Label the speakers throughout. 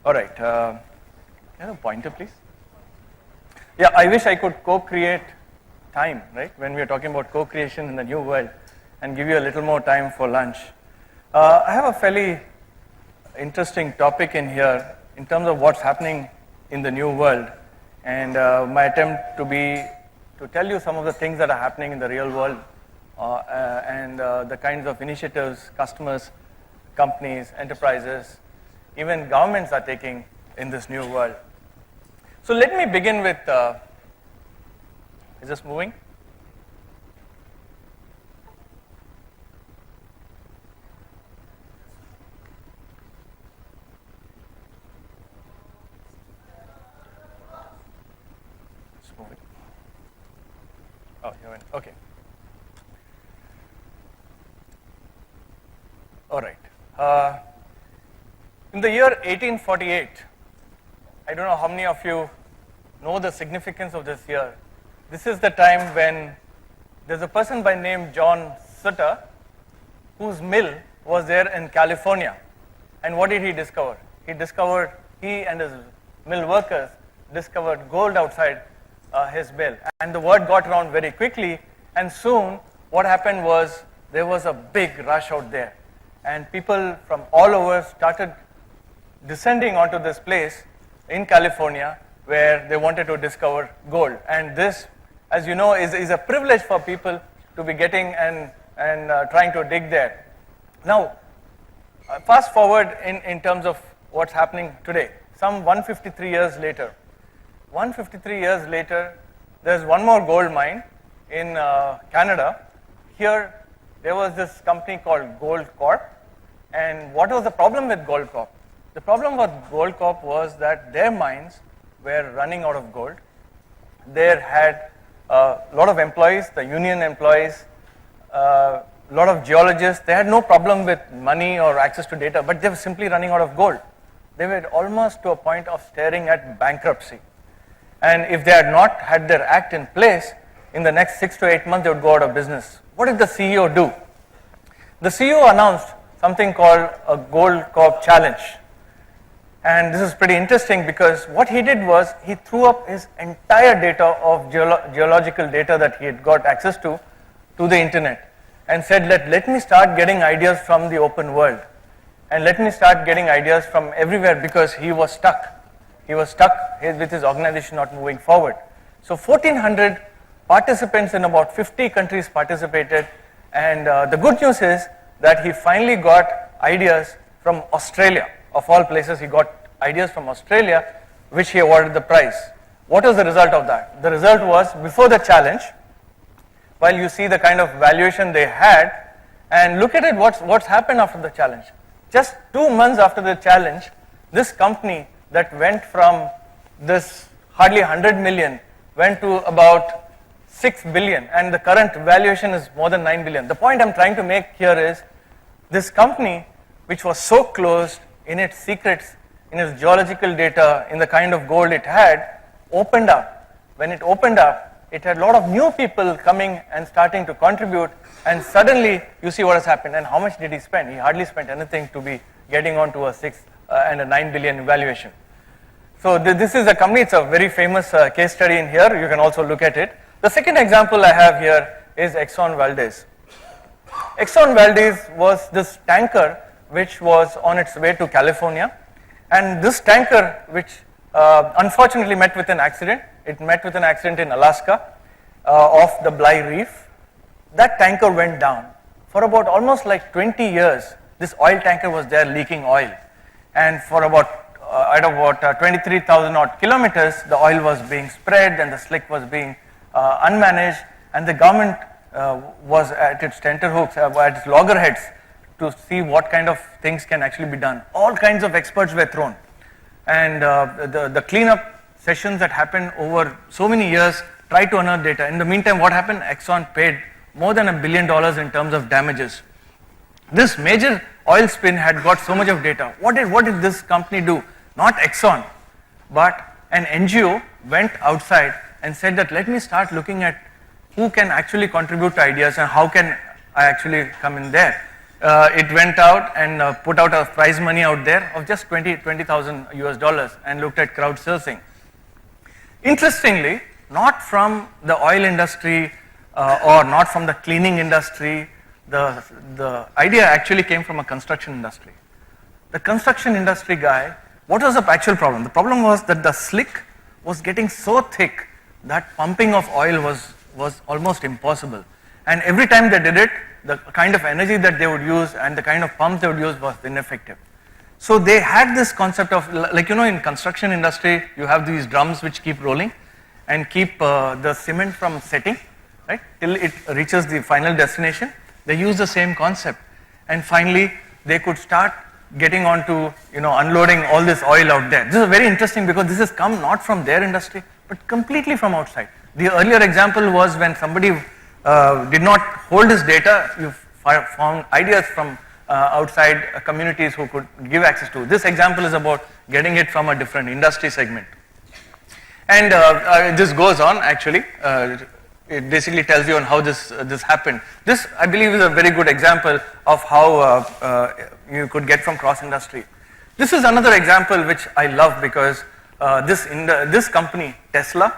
Speaker 1: All right. Can I have a pointer, please? Yeah, I wish I could co-create time, right? When we are talking about co-creation in the new world, and give you a little more time for lunch. I have a fairly interesting topic in here in terms of what's happening in the new world, and my attempt to tell you some of the things that are happening in the real world, and the kinds of initiatives customers, companies, enterprises, even governments are taking in this new world. So let me begin with, is this moving? It's moving. Oh, you went, okay. All right. In the year 1848, I don't know how many of you know the significance of this year. This is the time when there's a person by name John Sutter, whose mill was there in California. And what did he discover? He and his mill workers discovered gold outside his mill. And the word got around very quickly, and soon what happened was there was a big rush out there. And people from all over started descending onto this place in California where they wanted to discover gold. And this, as you know, is a privilege for people to be getting and trying to dig there. Now, fast forward in terms of what's happening today. Some 153 years later. 153 years later, there's one more gold mine in Canada. Here, there was this company called Goldcorp. And what was the problem with Goldcorp? The problem with Goldcorp was that their mines were running out of gold. They had a lot of employees, the union employees, a lot of geologists. They had no problem with money or access to data, but they were simply running out of gold. They were almost to a point of staring at bankruptcy. And if they had not had their act in place, in the next 6 to 8 months, they would go out of business. What did the CEO do? The CEO announced something called a Goldcorp Challenge. And this is pretty interesting because what he did was he threw up his entire data of geological data that he had got access to the internet and said, let me start getting ideas from the open world, and let me start getting ideas from everywhere, because he was stuck. He was stuck with his organization not moving forward. So 1,400 participants in about 50 countries participated, and the good news is that he finally got ideas from Australia. Of all places, he got ideas from Australia, which he awarded the prize. What was the result of that? The result was, before the challenge, while you see the kind of valuation they had, and look at it, what's happened after the challenge. Just 2 months after the challenge, this company that went from this hardly 100 million went to about 6 billion, and the current valuation is more than 9 billion. The point I'm trying to make here is, this company, which was so closed in its secrets, in its geological data, in the kind of gold it had, opened up. When it opened up, it had a lot of new people coming and starting to contribute, and suddenly you see what has happened. And how much did he spend? He hardly spent anything to be getting onto a 6 and a 9 billion valuation. So this is a company, it's a very famous case study in here. You can also look at it. The second example I have here is Exxon Valdez. Exxon Valdez was this tanker which was on its way to California, and this tanker, which unfortunately met with an accident. It met with an accident in Alaska off the Bly Reef. That tanker went down. For about almost like 20 years, this oil tanker was there leaking oil, and for about at about 23,000 odd kilometers, the oil was being spread and the slick was being unmanaged, and the government was at its tenterhooks, at its loggerheads, to see what kind of things can actually be done. All kinds of experts were thrown, and the cleanup sessions that happened over so many years tried to unearth data. In the meantime, what happened? Exxon paid more than $1 billion in terms of damages. This major oil spin had got so much of data. What did this company do? Not Exxon, but an NGO went outside and said that, let me start looking at who can actually contribute to ideas and how can I actually come in there. it went out and put out a prize money out there of just 20,000 US dollars and looked at crowdsourcing. Interestingly, not from the oil industry or not from the cleaning industry, the idea actually came from a construction industry. The construction industry guy, what was the actual problem? The problem was that the slick was getting so thick that pumping of oil was almost impossible. And every time they did it, the kind of energy that they would use and the kind of pump they would use was ineffective. So they had this concept of, like, you know, in construction industry, you have these drums which keep rolling and keep the cement from setting, right, till it reaches the final destination. They use the same concept, and finally they could start getting on to, you know, unloading all this oil out there. This is very interesting because this has come not from their industry but completely from outside. The earlier example was when somebody did not hold his data, you found ideas from outside communities who could give access to. This example is about getting it from a different industry segment. And this goes on actually. It basically tells you on how this happened. This, I believe, is a very good example of how you could get from cross-industry. This is another example which I love because this company, Tesla,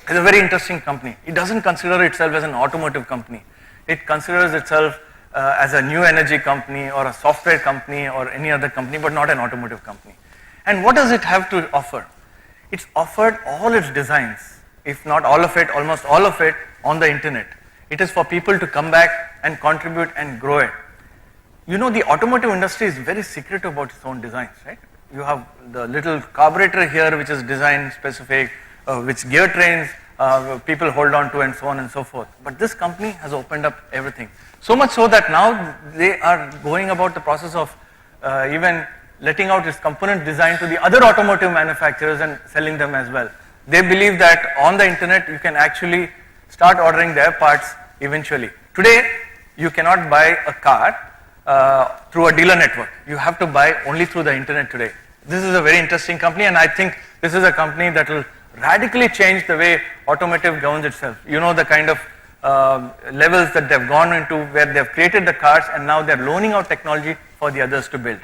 Speaker 1: is a very interesting company. It doesn't consider itself as an automotive company. It considers itself as a new energy company or a software company or any other company, but not an automotive company. And what does it have to offer? It's offered all its designs, if not all of it, almost all of it, on the internet. It is for people to come back and contribute and grow it. You know, the automotive industry is very secretive about its own designs, right? You have the little carburetor here which is design specific, which gear trains people hold on to, and so on and so forth. But this company has opened up everything. So much so that now they are going about the process of even letting out its component design to the other automotive manufacturers and selling them as well. They believe that on the internet you can actually start ordering their parts eventually. Today, you cannot buy a car through a dealer network. You have to buy only through the internet today. This is a very interesting company, and I think this is a company that will radically change the way automotive governs itself. You know, the kind of levels that they've gone into where they've created the cars and now they're loaning out technology for the others to build.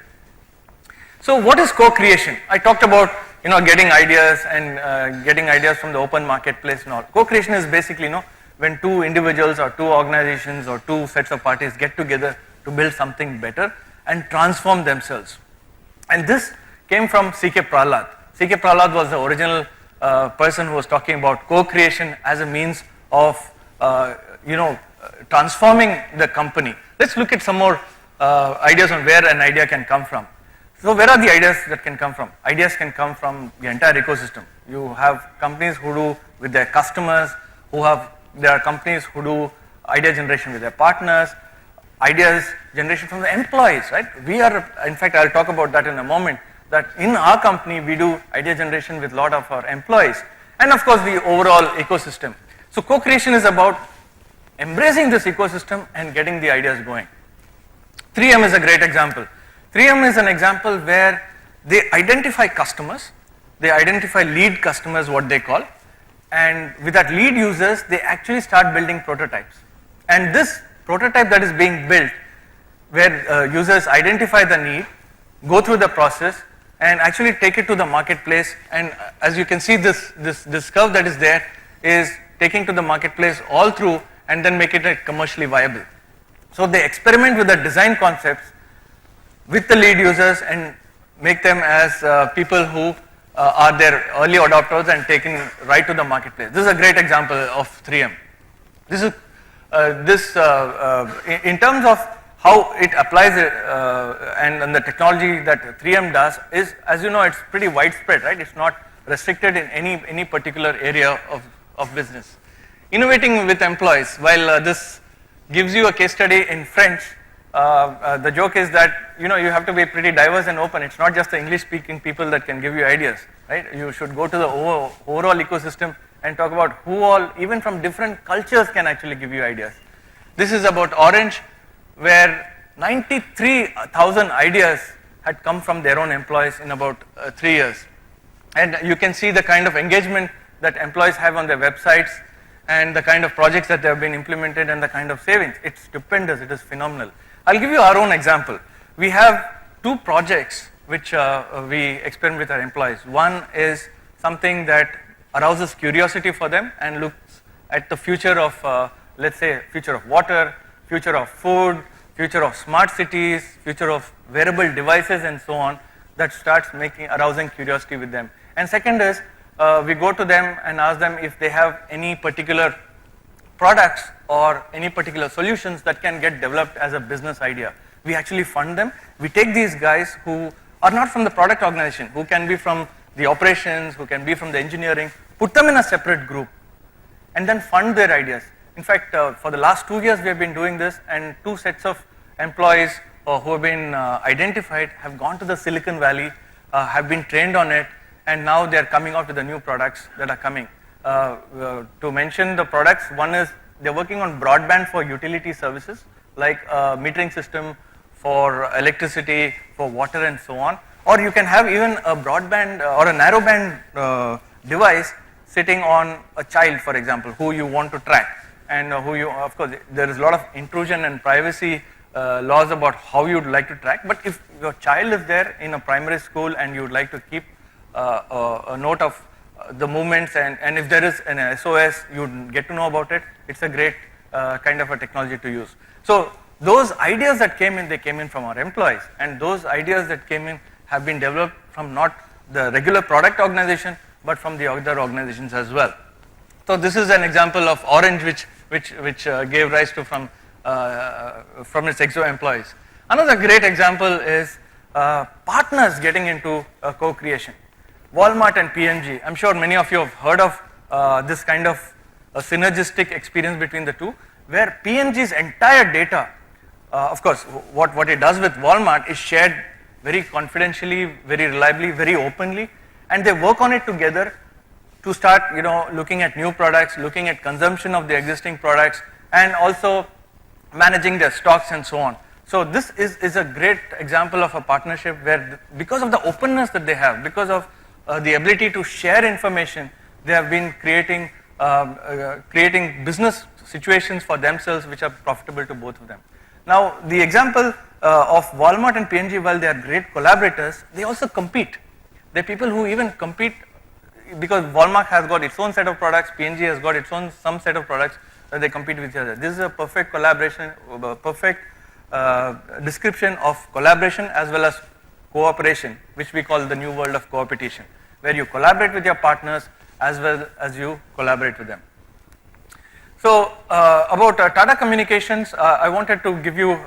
Speaker 1: So what is co-creation? I talked about, you know, getting ideas and getting ideas from the open marketplace and all. Co-creation is basically, you know, when two individuals or two organizations or two sets of parties get together to build something better and transform themselves. And this came from C.K. Prahalad. C.K. Prahalad was the original person who was talking about co-creation as a means of, transforming the company. Let's look at some more ideas on where an idea can come from. So where are the ideas that can come from? Ideas can come from the entire ecosystem. You have companies who do with their customers, there are companies who do idea generation with their partners, ideas generation from the employees, right? In fact, I'll talk about that in a moment, that in our company we do idea generation with a lot of our employees, and of course the overall ecosystem. So co-creation is about embracing this ecosystem and getting the ideas going. 3M is a great example. 3M is an example where they identify customers, they identify lead customers, what they call, and with that lead users, they actually start building prototypes. And this prototype that is being built, where users identify the need, go through the process, and actually take it to the marketplace. And as you can see, this curve that is there is taking to the marketplace all through and then make it commercially viable. So they experiment with the design concepts with the lead users and make them as people who are their early adopters and taking right to the marketplace. This is a great example of 3M. This is in terms of how it applies it, and the technology that 3M does is, as you know, it's pretty widespread, right? It's not restricted in any particular area of business. Innovating with employees. While this gives you a case study in French, the joke is that, you know, you have to be pretty diverse and open. It's not just the English-speaking people that can give you ideas, right? You should go to the overall ecosystem and talk about who all, even from different cultures, can actually give you ideas. This is about Orange, where 93,000 ideas had come from their own employees in about 3 years. And you can see the kind of engagement that employees have on their websites and the kind of projects that they have been implemented and the kind of savings. It's stupendous, it is phenomenal. I'll give you our own example. We have two projects which we experiment with our employees. One is something that arouses curiosity for them and looks at the future of, let's say, future of water, future of food, future of smart cities, future of wearable devices and so on, that starts arousing curiosity with them. And second is, we go to them and ask them if they have any particular products or any particular solutions that can get developed as a business idea. We actually fund them. We take these guys who are not from the product organization, who can be from the operations, who can be from the engineering, put them in a separate group and then fund their ideas. In fact, for the last 2 years we have been doing this, and 2 sets of employees who have been identified have gone to the Silicon Valley, have been trained on it, and now they are coming out with the new products that are coming. To mention the products, one is they're working on broadband for utility services like a metering system for electricity, for water and so on. Or you can have even a broadband or a narrowband device sitting on a child, for example, who you want to track, and who you, of course, there is a lot of intrusion and privacy laws about how you'd like to track. But if your child is there in a primary school and you'd like to keep a note of the movements, and if there is an SOS, you get to know about it. It's a great kind of a technology to use. So those ideas that came in, they came in from our employees, and those ideas that came in have been developed from not the regular product organization, but from the other organizations as well. So this is an example of Orange, which gave rise to from its EXO employees. Another great example is partners getting into co-creation. Walmart and P&G. I'm sure many of you have heard of this kind of a synergistic experience between the two, where P&G's entire data, of course, what it does with Walmart is shared very confidentially, very reliably, very openly, and they work on it together to start, looking at new products, looking at consumption of the existing products, and also managing their stocks and so on. So this is a great example of a partnership where, because of the openness that they have, because of the ability to share information, they have been creating business situations for themselves which are profitable to both of them. Now, the example of Walmart and P&G, while they are great collaborators, they also compete. They're people who even compete because Walmart has got its own set of products, P&G has got its own some set of products that they compete with each other. This is a perfect collaboration, perfect description of collaboration as well as cooperation, which we call the new world of coopetition, where you collaborate with your partners as well as you collaborate with them. So about Tata Communications, I wanted to give you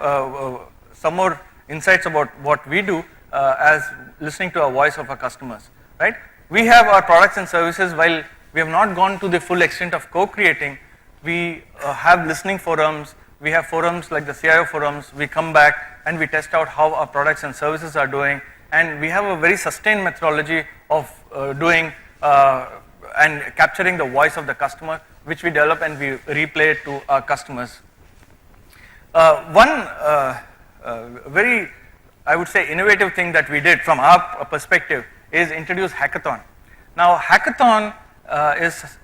Speaker 1: some more insights about what we do as listening to a voice of our customers, right? We have our products and services. While we have not gone to the full extent of co-creating, we have listening forums, we have forums like the CIO forums, we come back and we test out how our products and services are doing, and we have a very sustained methodology of doing and capturing the voice of the customer, which we develop and we replay it to our customers. One very, I would say, innovative thing that we did from our perspective is introduce hackathon. Now, hackathon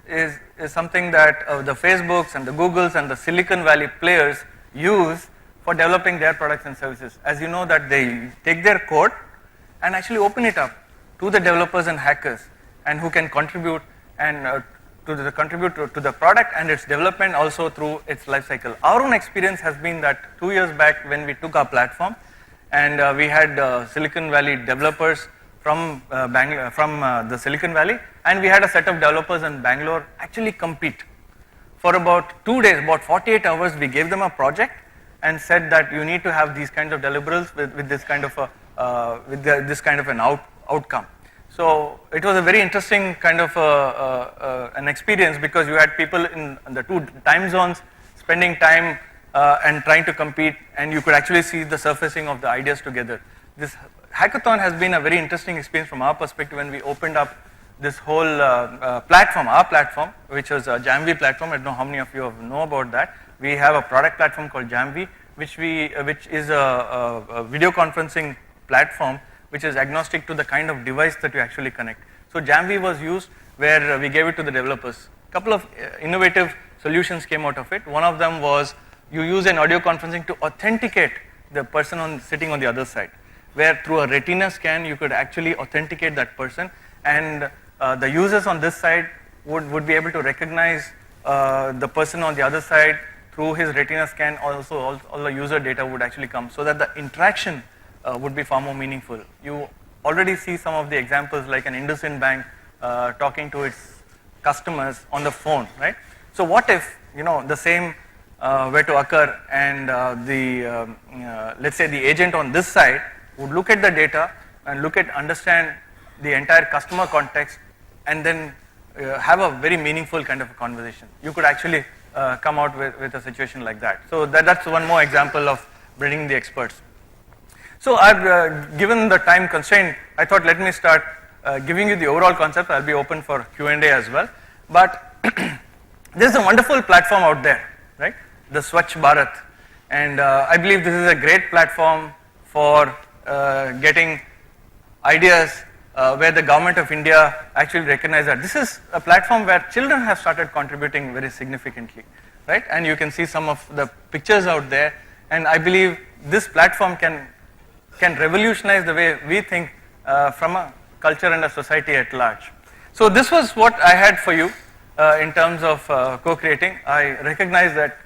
Speaker 1: is something that the Facebooks and the Googles and the Silicon Valley players use for developing their products and services. As you know, that they take their code and actually open it up to the developers and hackers, and who can contribute and contribute to the product and its development, also through its life cycle. Our own experience has been that 2 years back when we took our platform, and we had Silicon Valley developers from the Silicon Valley, and we had a set of developers in Bangalore actually compete. For about 2 days, about 48 hours, we gave them a project and said that you need to have these kinds of deliverables with this kind of this kind of an outcome. So it was a very interesting kind of an experience, because you had people in the 2 time zones spending time and trying to compete, and you could actually see the surfacing of the ideas together. This hackathon has been a very interesting experience from our perspective when we opened up this whole platform, our platform, which was a Jamvi platform. I don't know how many of you know about that. We have a product platform called Jamvi, which is a video conferencing platform which is agnostic to the kind of device that you actually connect. So Jamvi was used where we gave it to the developers. A couple of innovative solutions came out of it. One of them was you use an audio conferencing to authenticate the person sitting on the other side, where through a retina scan you could actually authenticate that person, and the users on this side would be able to recognize the person on the other side through his retina scan. Also, all the user data would actually come, so that the interaction would be far more meaningful. You already see some of the examples, like an IndusInd Bank talking to its customers on the phone, right? So what if the same were to occur, and let's say the agent on this side would look at the data and understand the entire customer context, and then have a very meaningful kind of a conversation. You could actually come out with a situation like that. So that's one more example of bringing the experts. So I've given the time constraint, I thought let me start giving you the overall concept. I'll be open for Q&A as well. But there's a wonderful platform out there, right? The Swachh Bharat. And I believe this is a great platform for getting ideas where the government of India actually recognizes that. This is a platform where children have started contributing very significantly, right? And you can see some of the pictures out there. And I believe this platform can revolutionize the way we think from a culture and a society at large. So this was what I had for you in terms of co-creating. I recognize that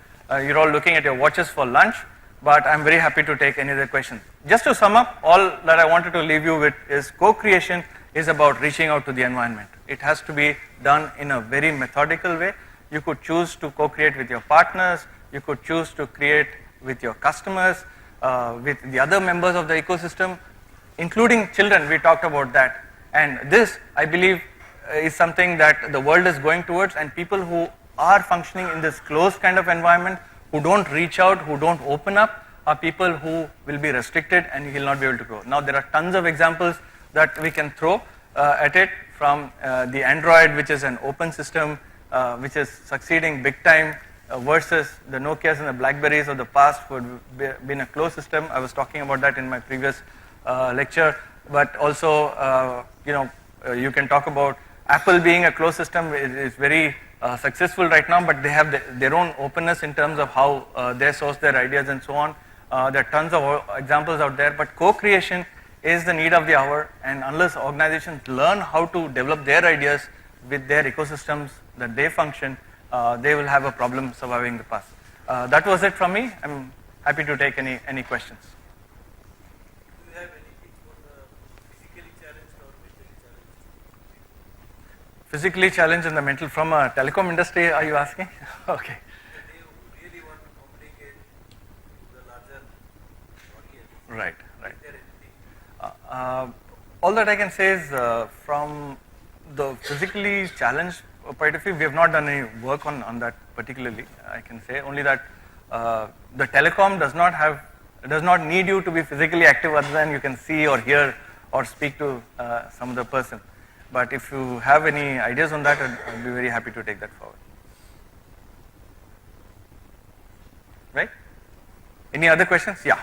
Speaker 1: you're all looking at your watches for lunch, but I'm very happy to take any other questions. Just to sum up, all that I wanted to leave you with is co-creation is about reaching out to the environment. It has to be done in a very methodical way. You could choose to co-create with your partners, you could choose to create with your customers, with the other members of the ecosystem, including children. We talked about that. And this, I believe, is something that the world is going towards, and people who are functioning in this closed kind of environment, who don't reach out, who don't open up, are people who will be restricted and will not be able to grow. Now there are tons of examples that we can throw at it, from the Android, which is an open system, which is succeeding big time, versus the Nokias and the Blackberries of the past, who had been a closed system. I was talking about that in my previous lecture. But also, you can talk about Apple being a closed system. Is very successful right now, but they have their own openness in terms of how they source their ideas and so on. There are tons of examples out there, but co-creation is the need of the hour, and unless organizations learn how to develop their ideas with their ecosystems that they function, they will have a problem surviving the past. That was it from me. I'm happy to take any questions.
Speaker 2: Do you have anything for the physically challenged or mentally challenged?
Speaker 1: Physically challenged and the mental, from a telecom industry, are you asking? Okay.
Speaker 2: That they really want to communicate to the larger audience.
Speaker 1: Right, right.
Speaker 2: Is there anything?
Speaker 1: All that I can say is, from the physically challenged point of view, we have not done any work on that particularly. I can say only that the telecom does not need you to be physically active, other than you can see or hear or speak to some other person. But if you have any ideas on that, I'd be very happy to take that forward. Right? Any other questions? Yeah.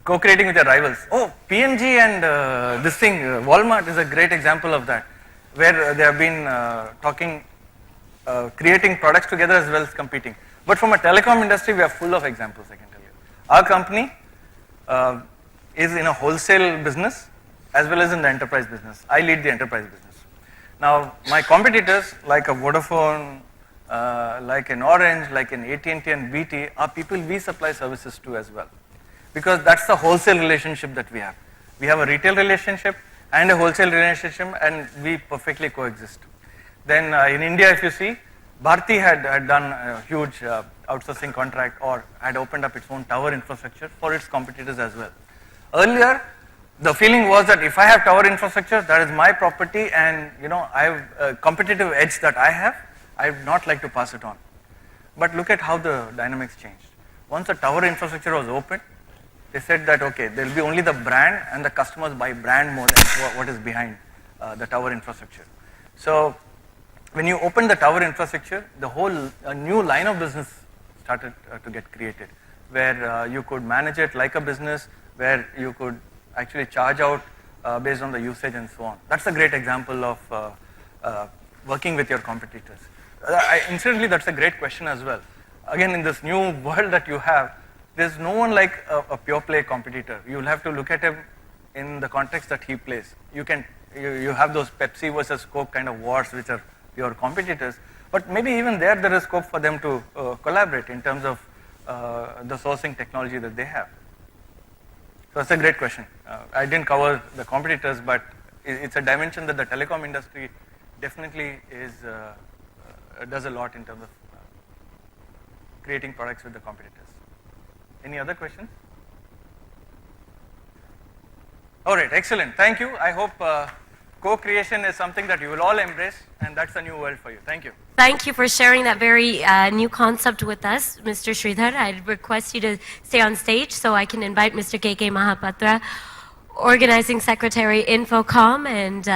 Speaker 1: Co-creating with your rivals. Oh, P&G and this thing, Walmart is a great example of that, where they have been creating products together as well as competing. But from a telecom industry, we are full of examples, I can tell you. Our company is in a wholesale business as well as in the enterprise business. I lead the enterprise business. Now, my competitors, like a Vodafone, like an Orange, like an AT&T and BT, are people we supply services to as well. Because that's the wholesale relationship that we have. We have a retail relationship and a wholesale relationship, and we perfectly coexist. Then in India, if you see, Bharti had done a huge outsourcing contract, or had opened up its own tower infrastructure for its competitors as well. Earlier, the feeling was that if I have tower infrastructure, that is my property, and I have a competitive edge that I would not like to pass it on. But look at how the dynamics changed. Once the tower infrastructure was open, they said that, okay, there will be only the brand, and the customers buy brand more than what is behind the tower infrastructure. So when you open the tower infrastructure, the whole new line of business started to get created, where you could manage it like a business, where you could actually charge out based on the usage and so on. That's a great example of working with your competitors. Incidentally, that's a great question as well. Again, in this new world that you have, there's no one like a pure play competitor. You'll have to look at him in the context that he plays. You have those Pepsi versus Coke kind of wars, which are pure competitors. But maybe even there is scope for them to collaborate in terms of the sourcing technology that they have. So that's a great question. I didn't cover the competitors, but it's a dimension that the telecom industry definitely does a lot in terms of creating products with the competitors. Any other questions? All right, excellent. Thank you. I hope co-creation is something that you will all embrace, and that's a new world for you. Thank you.
Speaker 3: Thank you for sharing that very new concept with us, Mr. Sridhar. I'd request you to stay on stage so I can invite Mr. KK Mahapatra, Organizing Secretary, Infocom, and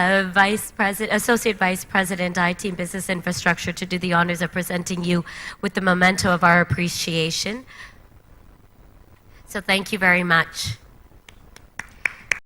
Speaker 3: Associate Vice President, IT and Business Infrastructure, to do the honors of presenting you with the memento of our appreciation. So thank you very much.